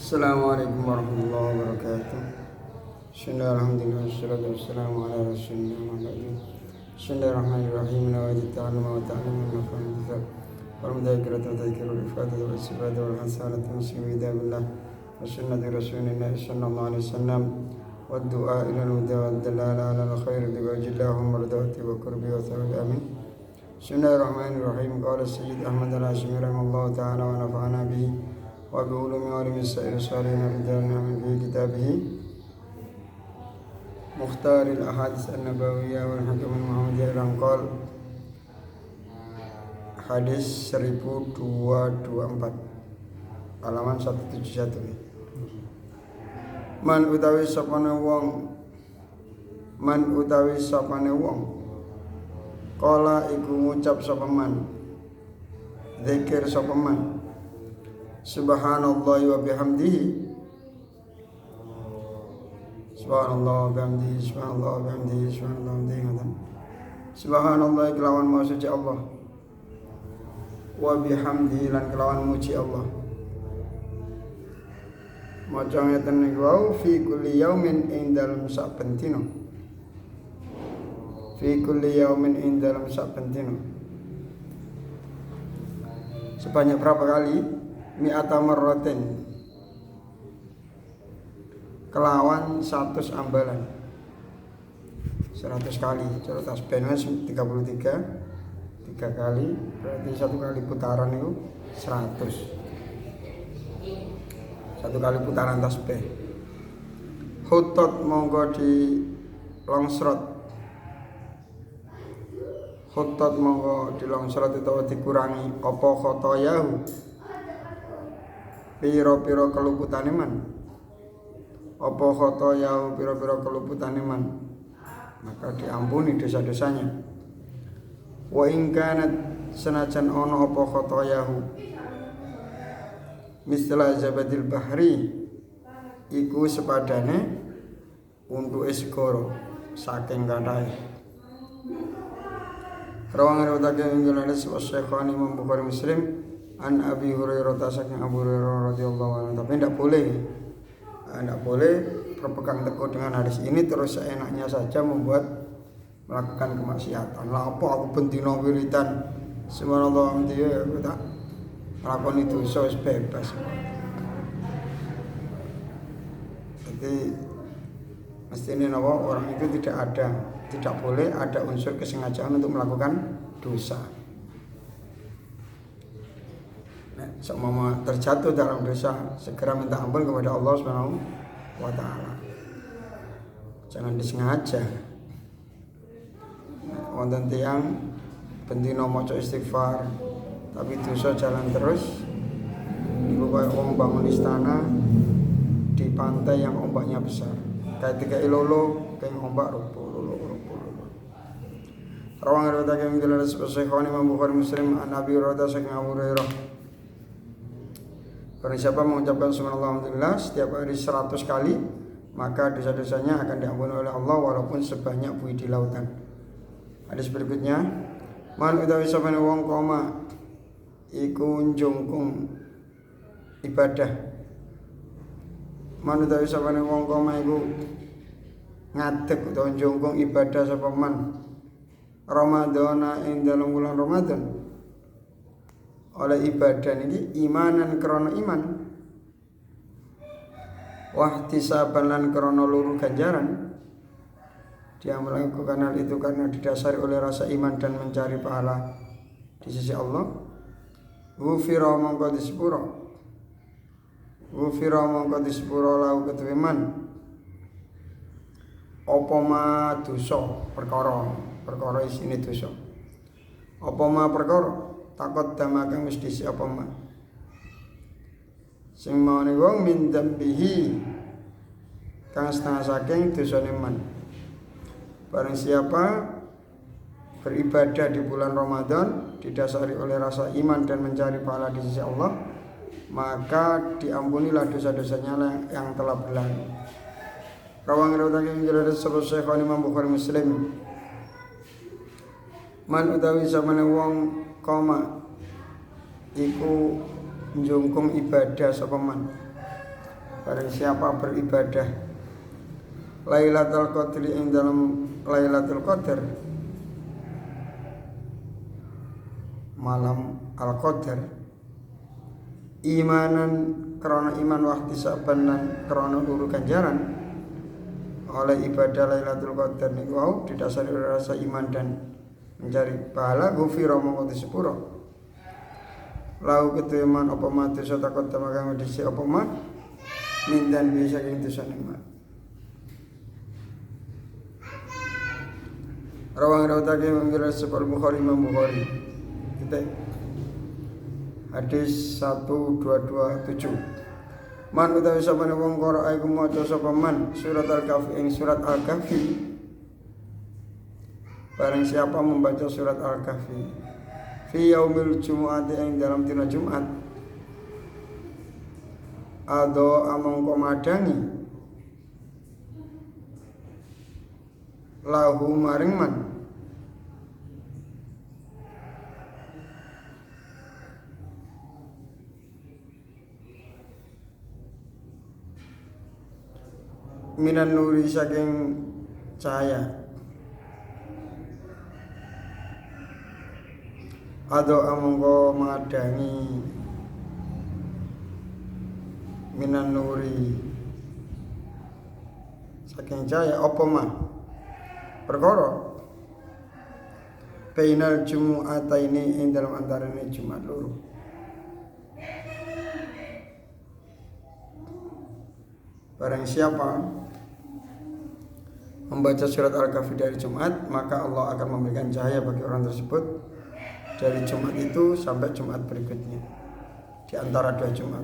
Assalamualaikum warahmatullahi wabarakatuh. Bismillahirrahmanirrahim. Wassalatu wassalamu ala rasulillah wa ala alihi. Bismillahirrahmanirrahim. Nawaitu ta'alluma wa ta'allima wa nafa'an wal mudzakkiratu wa tadhkirul ifadatu was sifatu wal hasanatu muslimin billah wa sunnati rasulillah sallallahu alaihi wasallam wa du'a ila al-huda wa dalala ala al-khair bi wajhillahum mardati wa qurbi wa thawabi amin. Bismillahirrahmanirrahim. Qala Sayyid Ahmad al-Hashimi rahimahullah ta'ala wa nafa'ana bihi وبعلوم وعلم السائر الصالحين رجالنا من في كتابه مختار الأحاديث النبوية والحكم المحمدية قال hadis 1224 halaman 171. Man utawi sapane wong kala iku ngucap sapa man zikir sapa man subhanallahi wa bihamdihi subhanallah wa bihamdihi subhanallah wa bihamdihi subhanallah wa bihamdihi subhanallah kelawan maha suci Allah wa bihamdihi lan kelawan muji Allah maca ngeten niku wau fi kulli yaumin ing dalem saben dina fi kulli yaumin ing dalem saben dina sebanyak berapa kali mi'ata marratin kelawan 100 ambalan 100 kali cara tasbihnya 33 3 kali berarti 1 kali putaran itu 100 1 kali putaran tasbih hutot monggo di longsrot hutot monggo di longsrot itu dikurangi apa khotoyahu piro-piro keluputane man apa khotoyahu piro-piro keluputane man maka diampuni dosa-dosanya wa in kanat senajan ono apa khotoyahu misla zabadil bahri iku sepadane untuk segara saking kathah rawang riwayat inggalane Syekhani Imam Bukhari Muslim an Abi Hurairah saking Abu Hurairah radhiyallahu anhu. Tapi tidak boleh berpegang teguh dengan hadis ini terus seenaknya saja melakukan kemaksiatan. Lah apa aku bentino wiridan subhanallah dia aku tak melakukan itu wis bebas. Jadi mestinya orang itu tidak boleh ada unsur kesengajaan untuk melakukan dosa. Semua terjatuh dalam dosa segera minta ampun kepada Allah Subhanahu wa taala. Jangan disengaja. Wonten tiyang bendina maca istighfar tapi dosa jalan terus. Niku kaya wong bangun istana di pantai yang ombaknya besar. Ketika ilolo kayak ombak rupo. Rawang riwayat yang jelas Syekhani Imam Bukhari Muslim an Abi Hurairah saking Abu Hurairah. Barang siapa mengucapkan subhanallah alhamdulillah setiap hari 100 kali maka dosa-dosanya akan diampuni oleh Allah walaupun sebanyak buih di lautan. Hadis berikutnya man utawi sapane wong koma iku njungkung ibadah man utawi sapane wong koma iku ngadeg utawa njungkung ibadah sapa man Ramadhana ing dalem wulan Ramadan oleh ibadah ini imanan krana iman wahtisaban lan krana luru ganjaran dia melakukan hal itu karena didasari oleh rasa iman dan mencari pahala di sisi Allah ghufira mongko disepuro lahu kedue man apa ma dosa perkara isine dosa apa ma perkara takut damakan mesti siapa mah sing mau nih wong min dambihi kang setengah saking dosane man barang siapa beribadah di bulan Ramadan didasari oleh rasa iman dan mencari pahala di sisi Allah maka diampunilah dosa-dosanya yang telah berlalu. Rawang riwayat yang jelas sebut Syekhani Imam Bukhari Muslim man utawi samane wong koma iku njungkung ibadah sapa man Barang siapa beribadah Lailatul Qadri ing dalam Lailatul Qadar, malam Al-Qadar, imanan krana iman waktu sabanan krana luru ganjaran oleh ibadah Lailatul Qadar niku wau didasari rasa iman dan mencari pahala ghufira mongko disepuro lau keteman apa mati sota kota makang dhisik apa mat mindan bisa ing dosa nikmat. Rawang rawatake mengira sepal Bukhari Imam Bukhari. Kita hadis 1227. Man utawi sapane wong qara iku maca sapa man surat Al-Kahfi ing surat Al-Kahfi. Barang siapa membaca surat Al-Kahfi fi yaumil Jumu'at ing dalam dina Jumat, ado among komadangi lahu maring man minan nuri saking cahaya, ado amongko madangi minan nuri saking cahaya apa mah perkara bainal jumu'ataini ing dalam antarane Jumat loro. Barang siapa membaca surat Al-Kahfi dari Jumat, maka Allah akan memberikan cahaya bagi orang tersebut dari Jumat itu sampai Jumat berikutnya, di antara dua Jumat.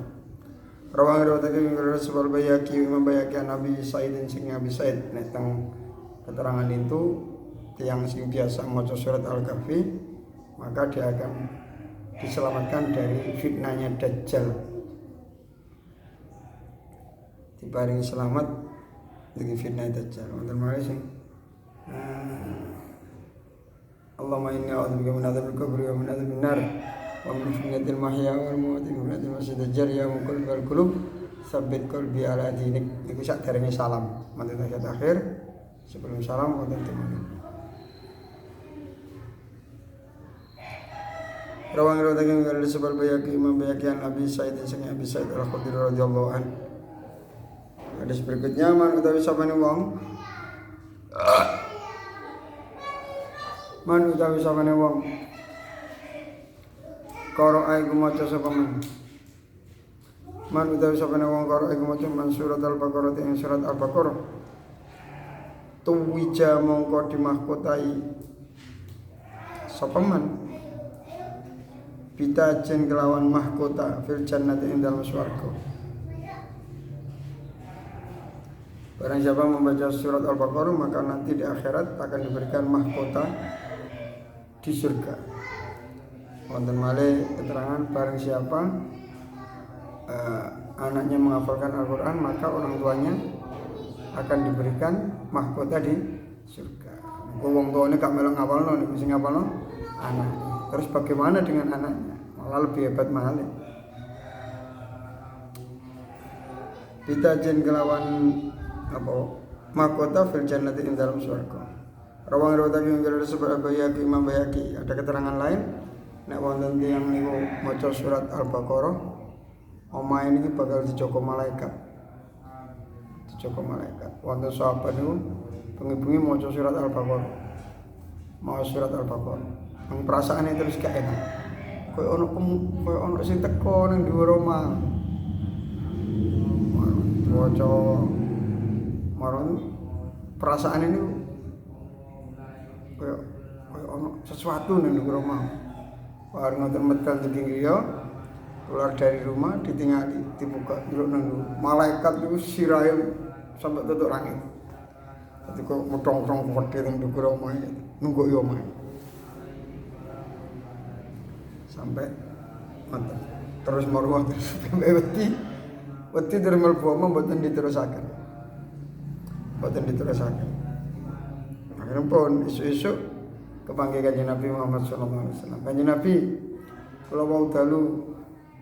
Rawang riwayatake Rasul Bayaki Imam Bayaki Nabi Said sing Nabi Said nek teng keterangan itu yang sing biasa maca surat Al-Kahfi maka dia akan diselamatkan dari fitnahnya Dajjal, diparingi selamat dari fitnah Dajjal. Wonten malih sing Allahumma inni a'udzubika min adzabil qabri wa min adzabin nar wa min fitnatil mahya wal mamat wa min fitnatil masjidil dajjal ya muqallibal qulub tsabbit qalbi ala dinik. Iku sak derenge salam manten ayat akhir. Sebelum salam wonten teman. Rawang riwayat dari Rasul Bayaki Imam Bayaki Nabi Said sing Abi Said Al-Khudri radhiyallahu an. Hadis berikutnya man utawi sapane wong man utawi sapane wong karo iku maca sapa man utawi sapane wong karo iku maca man surat Al-Baqarah ing surat Al-Baqarah tuwija mongko dimahkotai sapa man bitajen kelawan mahkota fil jannati ing dalam swarga. Barang siapa membaca surat Al-Baqarah maka nanti di akhirat akan diberikan mahkota di surga. Wonten malih keterangan barang siapa anaknya menghafalkan Al-Qur'an maka orang tuanya akan diberikan mahkota di surga. Wong tuane gak melok ngapalno niku sing ngapalno anak. Terus bagaimana dengan anaknya? Malah lebih hebat malih. Bitajen kelawan apa mahkota fil jannati ing dalam surga. Rawang riwayat yang disebut Bayaki Imam Bayaki ada keterangan lain nek wonten tiyang niku maca surat Al-Baqarah omahe niki bakal dijogo malaikat. Dijogo malaikat. Wonten sahabat niku bengi-bengi maca surat Al-Baqarah. Mau surat Al-Baqarah. Nang perasaane terus gak enak. Koyo ono sing teko ning dhuwur omah. Waca marang perasaan ini kayak ono sesuatu ning dhuwur omah. Bareng ngoten medal saking griya keluar dari rumah ditinggali dibuka ndelok nang malaikat niku sirahe sampai tutuk langit. Dadi kok methong-methong wedhe ning dhuwur omah nunggu yo omah. Sampai mantap. Terus marwah terus wedi terus mlebu omah mboten diterusaken. Mboten diterusaken. Akhirnya pun isu-isu kepanggih Kanjeng Nabi Muhammad sallallahu alaihi wasallam. Kanjeng Nabi kula wau dalu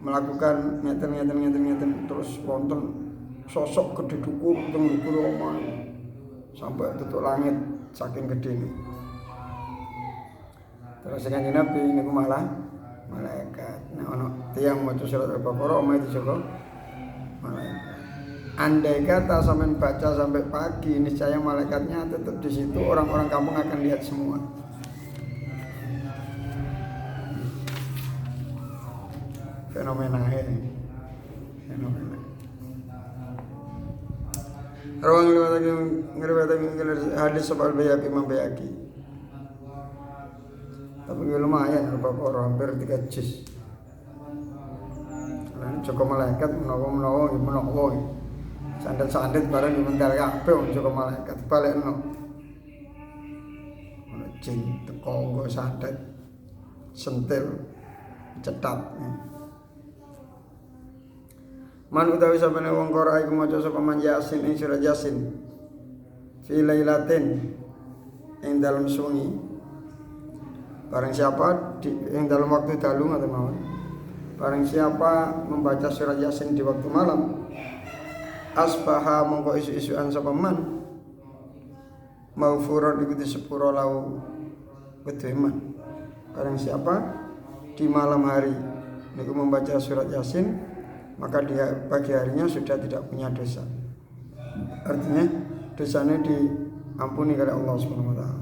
melakukan ngeten terus wonten sosok gede dukur teng dhuwur omah sampai tutuk langit saking gedene. Terus Kanjeng Nabi niku malah malaikat. Nah ana tiyang maca surat Al-Baqarah omahe dijaga malaikat. Andai kata sampean baca sampai pagi, niscaya malaikatnya tetap di situ, orang-orang kampung akan lihat semua. Fenomena. Rawang ngriwayatake hadis sebal Bayhaqi Imam Bayhaqi. Tapi lumayan Al-Baqarah hampir 3 juz. Lan cukup malaikat menawa sandet-sandet bareng dimental kabeh wong cukup malaikat balekno. Ono jin teko nggo sandet sentil cetat. Man utawi sapane wong qara iku maca sapa man Yasin ing surat Yasin fi lailatin ing dalem sungi. Barang siapa ing dalam waktu dalu ngoten mawon. Barang siapa membaca surat Yasin di waktu malam, asbaha mongko isu-isuan sapa man maghfurun iku disepuro lau kedue man. Barang siapa di malam hari niku membaca surat Yasin, maka dia pagi harinya sudah tidak punya dosa. Artinya dosanya diampuni oleh Allah Subhanahu wa taala.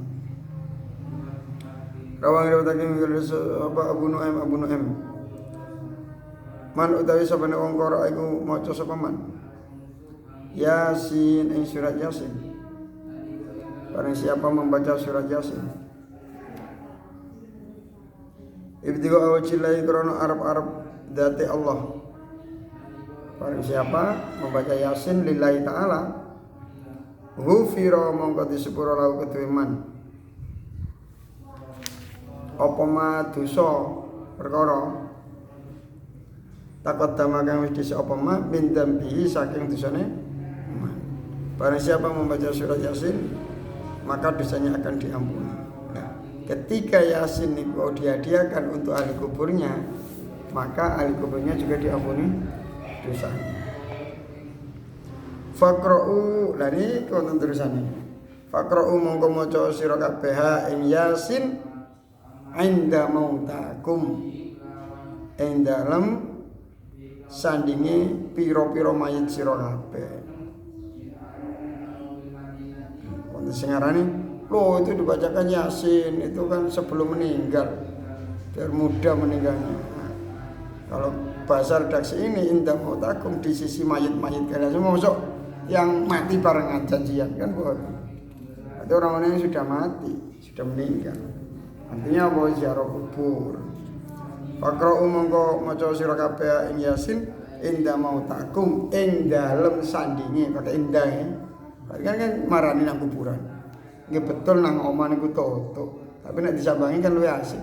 Rawang riwayat apa Abu Nu'aim. Man utawi sapane wong qara iku maca sapa man Yasin ing surat Yasin. Barang siapa membaca surat Yasin, ibtigo awjilai krono arab dati Allah. Barang siapa membaca Yasin lillahi ta'ala, ghufira mongko disepuro lahu kedue man apa ma dosa perkara takut damakan wis disa apa ma min dambi saking dosane man. Barang siapa membaca surat Yasin, maka dosanya akan diampuni. Nah, ketika Yasin itu dihadiahkan untuk ahli kuburnya, maka ahli kuburnya juga diampuni dosanya. Faqra'u lani konten terusane. Faqra'u mongko maca sira kabeh ing Yasin inda mautakum ing dalem sandinge pira-pira mayit sira kabeh. Wonten sing ngarani, "Loh, itu dibacakan Yasin itu kan sebelum meninggal. Biar mudah meninggalnya." Nah, kalau bahasa redaksi ini indah mautakum di sisi mayit-mayit kalian semua masuk yang mati barengan janjian kan boleh. Itu orang-orang yang sudah mati, sudah meninggal. Artinya apa? Ziarah kubur. Faqra'u mongko maca sira kabeh ing Yasin indah mautakum ing dalem sandinge pakai indah ya. Kan marani nang kuburan. Nggih betul nang omah niku tutuk. Tapi nek disambangi kan luwih asik.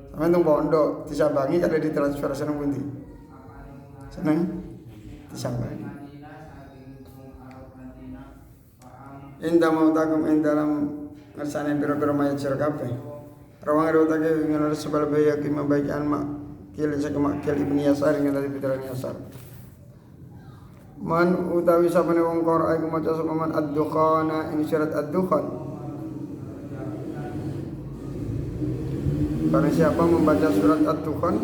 Sampeyan teng pondok disambangi kalau ditransfer seneng pundi? Seneng disambangi. Indah mautakum ing dalam ngersane pira-pira mayit sira kabeh. Rawang riwayatake ngenar sebal Bayhaqi membagian mak kil sakemak Ibnu Yasar ngenar Putra Yasar. Man utawi sapane wong qara iku maca sapa man ad-dukhana ing surat ad-dukhan. Barang siapa membaca surat ad-dukhan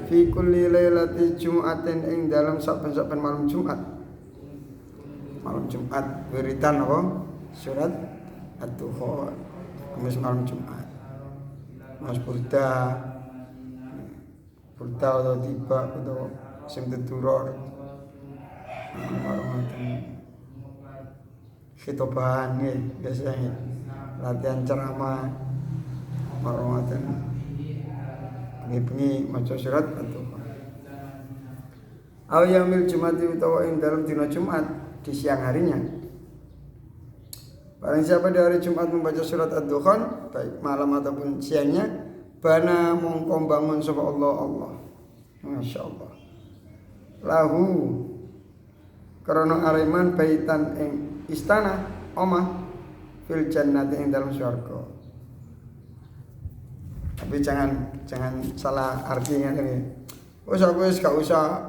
fi kulli lailati jum'atin ing dalam saben-saben malam Jumat. Malam Jumat wiridan apa? Surat ad-dukhan. Kamis malam Jumat. Mas burda atau tiba atau sing teturor khitobahan nih biasanya latihan ceramah marwatan bengi maca surat atau awamil Jumat utawa ing dalam dina Jumat di siang harinya. Barang siapa di hari Jumat membaca surat ad-dukhan baik malam ataupun siangnya, bana mongko bangun sapa Allah. Masyaallah. Lahu karena areman baitan ing istana omah fil jannati ing dalam swarga. Tapi jangan salah artinya ini. Aku gak usah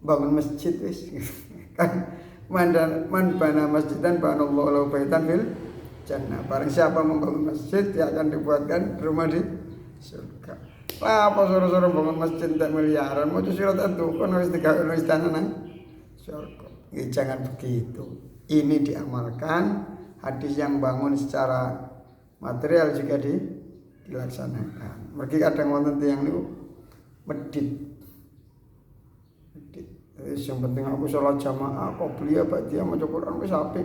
bangun masjid wis. Kan man bana masjidan banallahu lahu baitan fil jannah. Barang siapa membangun masjid dia akan dibuatkan rumah di surga. Lah apa suruh-suruh bangun masjid tak miliaran mau surat Ad-Dukhan wis digawe istana nang surga. Jangan begitu. Ini diamalkan, hadis yang bangun secara material juga dilaksanakan. Mergi kadang wonten tiyang niku medit. Yang penting aku sholat jamaah, qobliyah ba'diyah maca Quran wis apik.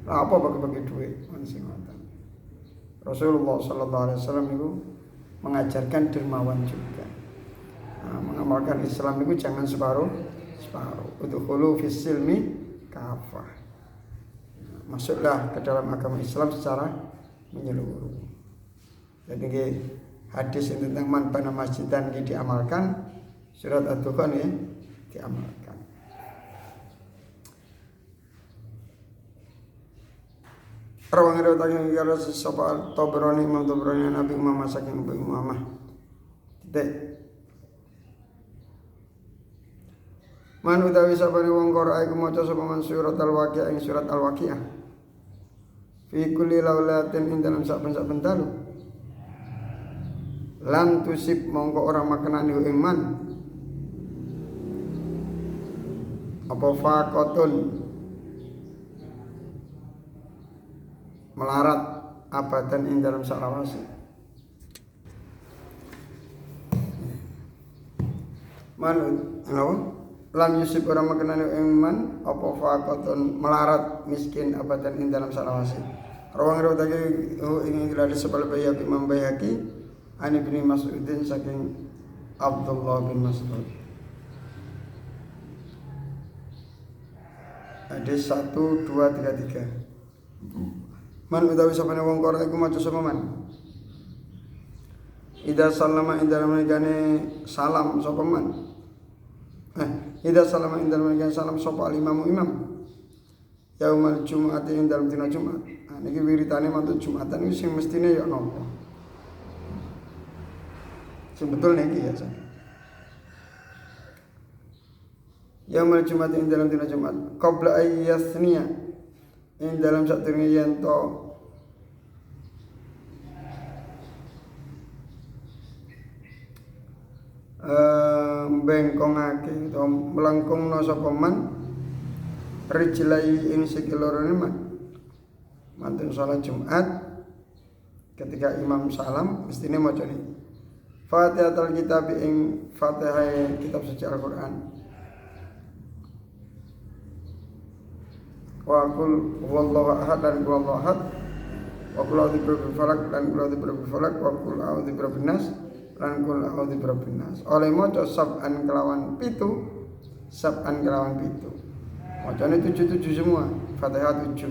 Lah apa bagi-bagi duit sing ngoten. Rasulullah sallallahu alaihi wasallam itu mengajarkan dermawan juga. Nah, mengamalkan Islam itu jangan separuh. Udkhulu fis silmi kafah. Masuklah ke dalam agama Islam secara menyeluruh. Jadi hadis yang tentang man bana masjidan ini diamalkan, surat Ad-Dukhan ya diamalkan. Rawang riwayat yang kira sapa Tabrani Imam Tabrani Nabi Umamah saking Nabi Umamah. Titik. Man utawi sabane wong qara iku maca sapa man surat Al-Waqiah ing surat Al-Waqiah. Fi kulli laulatin ing dalam saben-saben dalu. Lam tusib mongko ora makenani ing man. Apa faqatun melarat abadan ing dalam salawasi. Manut napa? Lam yusib ora makenane iman apa faqatun melarat miskin abadan ing dalam salawasi. Rawang rawatake ing ilade sebal bayaki Imam Bayhaqi ani bin Mas'udin saking Abdullah bin Mas'ud. Hadis 1 2 3 3. Man utawi sapane wong qara iku maca sapa man. Idza sallama ing dalem negane salam sapa man. Idza sallama ing dalem negane salam sapa imam. Yaumal Jumat ing dalem dina Jumat. Niki wiritane mantu Jumatan iki sing mestine ya napa. Sing betul niki ya. Yaumal Jumat ing dalem dina Jumat. Qabla ayyasniya ing dalam sadurunge yen to bengkongake utawa melengkungna sapa man rijlai ing sikil lorone man mantun salat Jumat ketika imam salam mestine maca niki Fatihatul kitab ing Fatihah kitab suci Al-Qur'an wa qul huwallahu ahad dan qul huwallahu ahad wa qul a'udzu birabbil falaq dan qul a'udzu birabbil falaq wa qul a'udzu birabbin nas lan qul a'udzu birabbin nas oleh maca sab'an kelawan 7 macane 7 semua Fatihah 7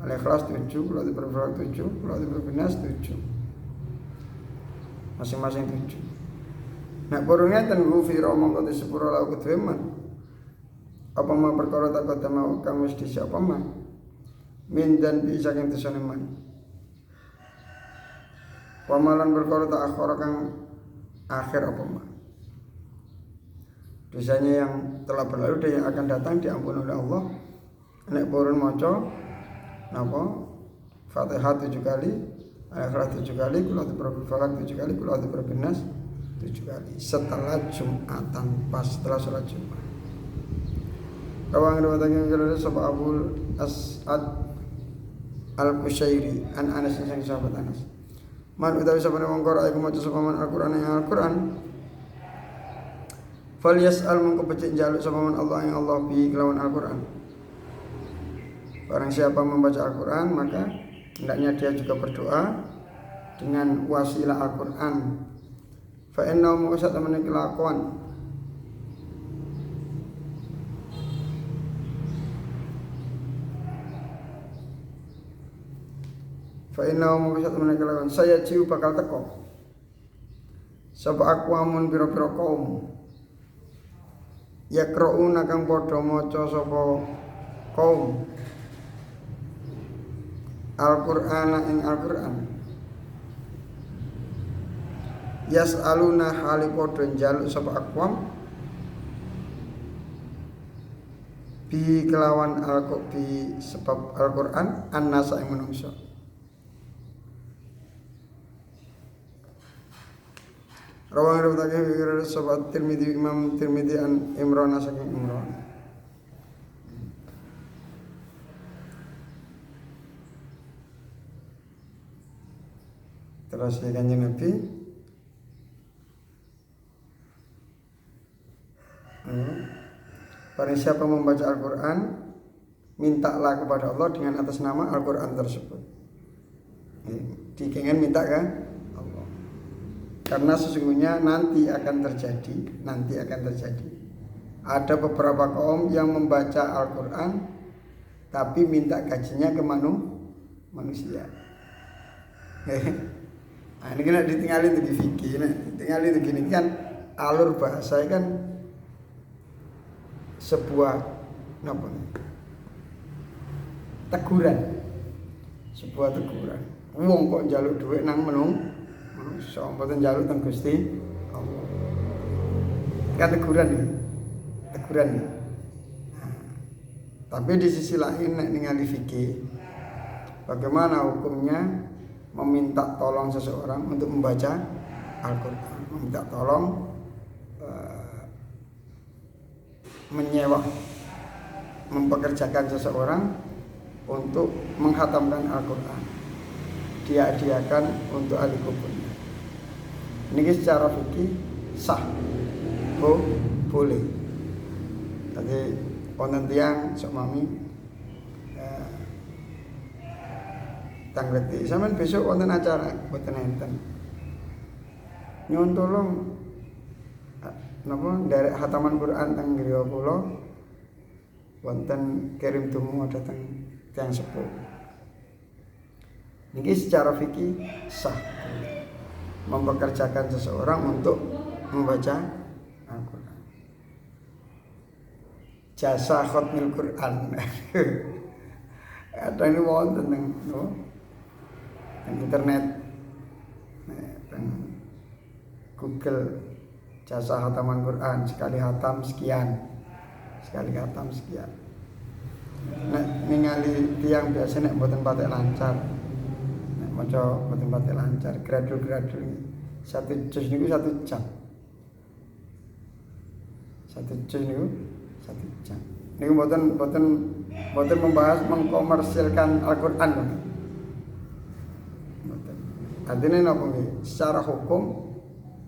Al-Ikhlas 7 qul a'udzu birabbil falaq 7 qul a'udzu birabbin nas 7 masing-masing 7 nek burungnya ten ghufira mongko disepuro laku kedheman apa ma perkara takut mau kang wis disiapa ma min dan bi saking dosane man pamalan perkara tak akhir kang akhir apa ma dosanya yang telah berlalu dan yang akan datang diampuni oleh Allah nek purun maca napa Fatihah 7 kali Al-Ikhlas 7 kali Qul a'udzu birabbil falaq 7 kali Qul a'udzu birabbin nas 7 kali setelah Jumatan pas setelah salat Jumat. Rawang riwayat yang sapa Abu As'ad Al-Qushairi an Anas sang sahabat Anas. Man utawi sapane wong qara iku maca sapa man Al-Qur'an ing Al-Qur'an. Fal yas'al mongko becik njaluk sapa man Allah ing Allah bi kelawan Al-Qur'an. Barang siapa membaca Al-Qur'an maka hendaknya dia juga berdoa dengan wasilah Al-Qur'an. Fa innahu maqsad man kelakuan fa innahu maqsad man kelakuan saya ciu bakal teko sapa aqwamun pira-pira kaum yaqra'una kang padha maca sapa kaum Al-Qur'ana ing Al-Qur'an yas'aluna hali padha njaluk sapa aqwam bi kelawan bi sebab Al-Qur'an annasa ing manungsa. Rawang rawatake fikir sobat Tirmidzi Imam Tirmidzi an Imran saking Imran. Terus Kanjeng Nabi barang siapa membaca Al-Quran, mintalah kepada Allah dengan atas nama Al-Quran tersebut. Dikengen minta ke Allah. Karena sesungguhnya nanti akan terjadi. Ada beberapa kaum yang membaca Al-Quran tapi minta gajinya ke manusia. Nah, ini kena ditinggalin di fikih, ditinggalin gini kan alur bahasa kan sebuah teguran. Wong kok njaluk dhuwit nang manungsa, mboten njaluk teng Gusti Allah. Kan teguran iki. Tapi di sisi lain nek ningali fikih, bagaimana hukumnya meminta tolong seseorang untuk membaca Al-Quran, meminta tolong menyewa, mempekerjakan seseorang untuk menghatamkan Al-Quran, dia-diakan untuk ahli kuburnya. Ini secara fikih sah, boleh. Jadi wonten tiyang sok mami tangleti sampean besok wonten acara boten enten. Nyuwun tolong napa nderek hataman Quran teng griya kula wonten kirim donga dhateng tiyang sepuh. Niki secara fikih sah mempekerjakan seseorang untuk membaca Al-Quran. Jasa khatmil Quran. Ada ini wonten teng internet, Google jasa hataman Quran sekali hatam sekian. Nek ningali tiang biasa nek mboten patek lancar, nek maca mboten patek lancar, gradul satu juz niku 1 jam. Niku mboten membahas mengkomersilkan Al-Quran. Artinya apa nih? Secara hukum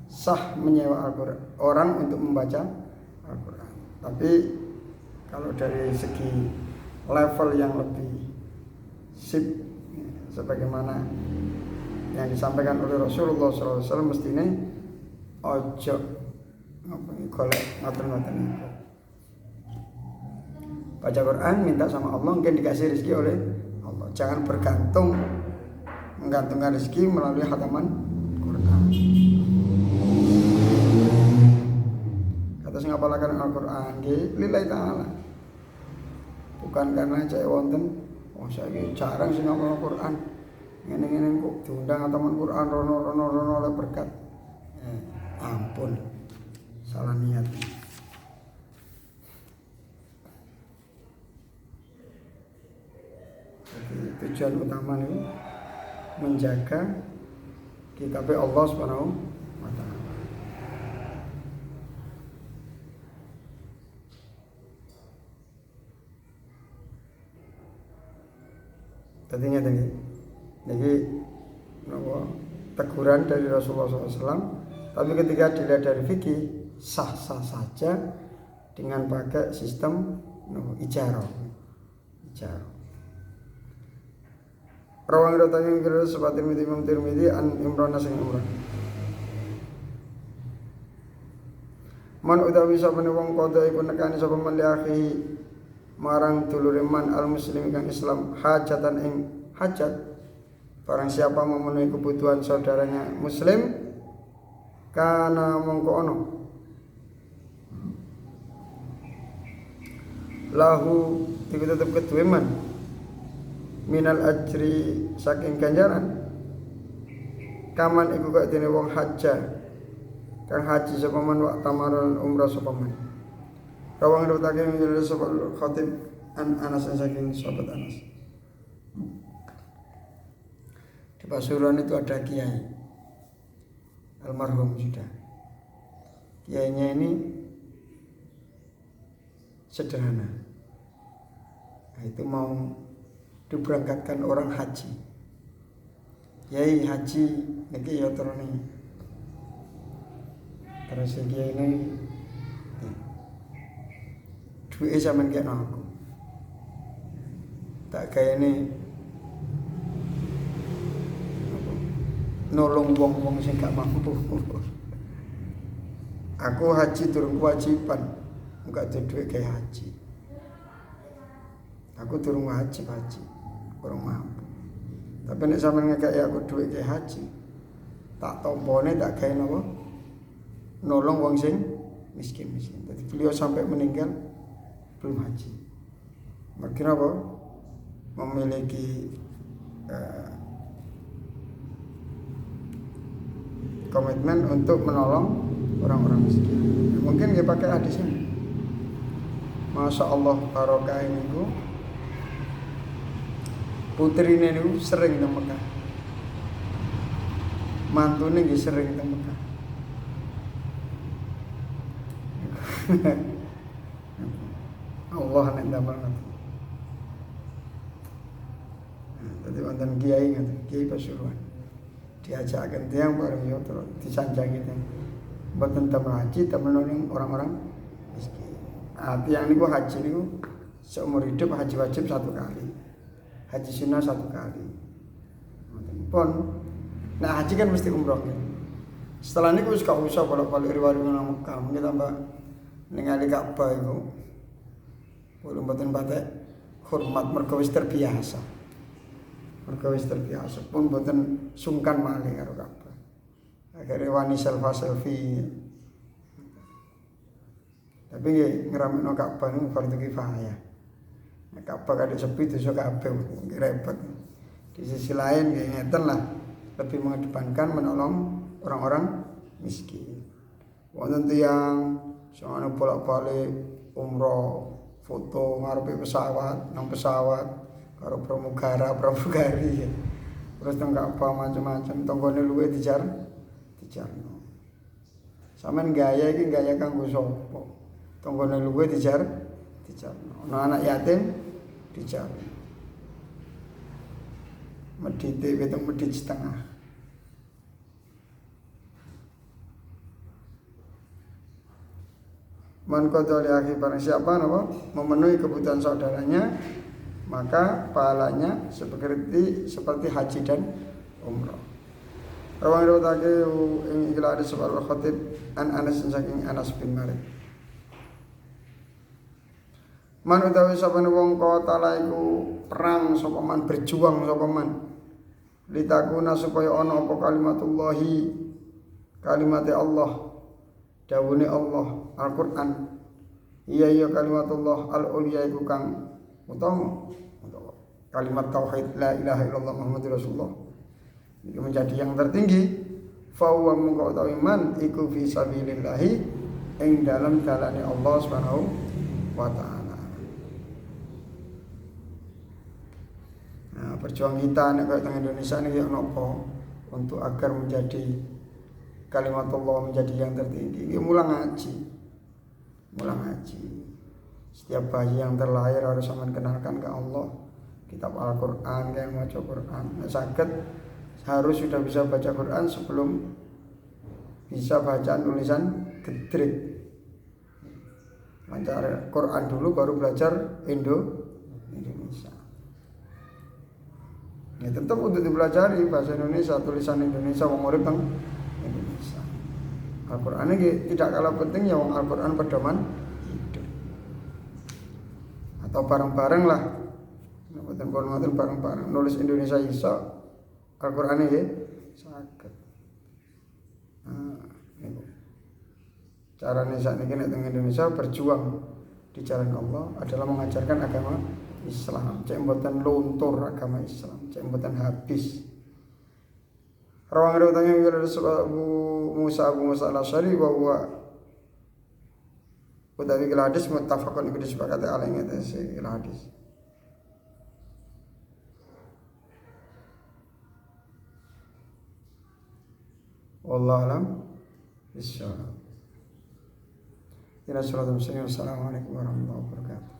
sah menyewa Al-Quran orang untuk membaca Al-Quran. Tapi kalau dari segi level yang lebih sip, sebagaimana yang disampaikan oleh Rasulullah SAW, mestinya ojo golek ngoten-ngoten niku. Baca Quran, minta sama Allah, mungkin dikasih rezeki oleh Allah. Jangan menggantungkan rezeki melalui hataman Quran. Kata sing ngapalaken Al-Quran nggih lillahi taala. Bukan karena cek wonten saiki jarang sing ngapal Al-Quran. Ngene-ngene kok diundang hataman Quran rono oleh berkat. Ampun. Salah niat. Jadi tujuan utama ini menjaga kitab Allah Subhanahu wa taala. Tadinya jadi teguran dari Rasulullah SAW. Tapi ketika dilihat dari fikih sah-sah saja dengan pakai sistem ijarah. Rawang datangnya kira seperti Imam Tirmidzi an Imran sing Imran. Man utawi sapane wong qada iku nekani sapa man akhihi marang dulure man al muslim kang Islam hajatan ing hajat. Barang siapa memenuhi kebutuhan saudaranya muslim kana mongko ono lahu iku tetep keduwe man minal ajri saking ganjaran kaman iku kok dene wong haja kang haji sapa man wa tamaran umrah sapa man Rawang riwayatake dari sahabat Khatib an Anas saking sahabat Anas. Di Pasuruan itu ada kiai almarhum sudah. Kiainya ini sederhana. Nah, itu mau diberangkatkan orang haji. Kiai haji niki ya terus kiai ini duwe sampean kena aku. Tak kaya ini nolong wong-wong sing gak mampu. Aku haji durung kewajiban, enggak ada duit kayak haji. Aku durung wajib haji, kurang mampu. Tapi nek sampean ngekeki aku duit kayak haji, tak tompone tak gawe napa? Nolong wong sing miskin-miskin. Jadi beliau sampai meninggal belum haji. Makanya apa? Memiliki komitmen untuk menolong orang-orang miskin. Mungkin dia pakai hadis ini. Masya Allah barokah ini putri ini sering ke Mekah. Mantune nggih sering ke Mekah. Allah nek damel ngoten. Dadi wonten kiai ngoten, kiai Pasuruan. Diajakkan tiang bareng yo terus disanjangi teng. Mboten temen haji, temen orang-orang miskin. Tiang niku haji niku seumur hidup haji wajib 1 kali. Haji sunnah 1 kali. Pun nah haji kan mesti umroh. Setelah niku wis gak usah bolak-balik riwayat nang Mekah, mungkin tambah ningali Ka'bah iku. Kulo mboten patek hormat mergo wis terbiasa. Pun mboten sungkan malih karo Ka'bah. Akhire wani selfie. Tapi nggih ngramekno Ka'bah niku fardhu kifayah. Nek Ka'bah kadhe sepi dosa kabeh repot. Di sisi lain nggih ngeten lah, lebih mengedepankan menolong orang-orang miskin. Wonten tiyang soalnya bolak-balik umroh, foto ngarepe pesawat, nang pesawat karo pramugari. Terus teng Ka'bah macam-macam, tanggane luwe dijarno. Sampeyan gaya iki gaya kanggo sapa? Tanggane luwe dijarno. Ana anak yatim dijarno. Medhite pitung medhit setengah. Man qadha li akhi barang siapa memenuhi kebutuhan saudaranya, maka pahalanya seperti haji dan umrah. Rawang riwayatake ing ikhlas hadis Al Khatib an Anas saking Anas bin Malik. Man utawi sapane wong qatala iku perang sapa man, berjuang sapa man. Litakuna supaya ana apa kalimatullahi, kalimate Allah, dawuhne Allah, Al-Qur'an. Iya kalimatullah al-ulya iku kang utama. Kalimat tauhid la ilaha illallah Muhammadur Rasulullah. Iki menjadi yang tertinggi. Fa huwa mungko utawi man iku fi sabilillah ing dalam dalane Allah Subhanahu wa taala. Nah, perjuangan kita nek kaya teng Indonesia niki ono apa untuk agar menjadi kalimat Allah menjadi yang tertinggi. Ini mulang ngaji. Setiap bayi yang terlahir harus mengenalkan ke Allah, kitab Al-Quran, yang baca Quran. Nah, sakit harus sudah bisa baca Quran sebelum bisa bacaan tulisan gedrik. Belajar Quran dulu baru belajar Indonesia. Ya tetap untuk dipelajari bahasa Indonesia, tulisan Indonesia, wong urip teng Indonesia. Al-Quran ini tidak kalah penting ya, wong Al-Quran pedoman hidup. Atau bareng-bareng lah, mboten bareng-bareng nulis Indonesia iso, Al-Quran ini saged. Carane sakniki nek teng Indonesia berjuang di jalan Allah adalah mengajarkan agama Islam. Cek mboten luntur agama Islam, cek mboten habis. Rawang riwayatnya dari Abu Musa Al-Asy'ari bahwa utawi kala hadis muttafaqun iku disepakati ala ing atase kala hadis. Wallahu alam bissawab. Ila salatu wassalamu alaikum warahmatullahi wabarakatuh.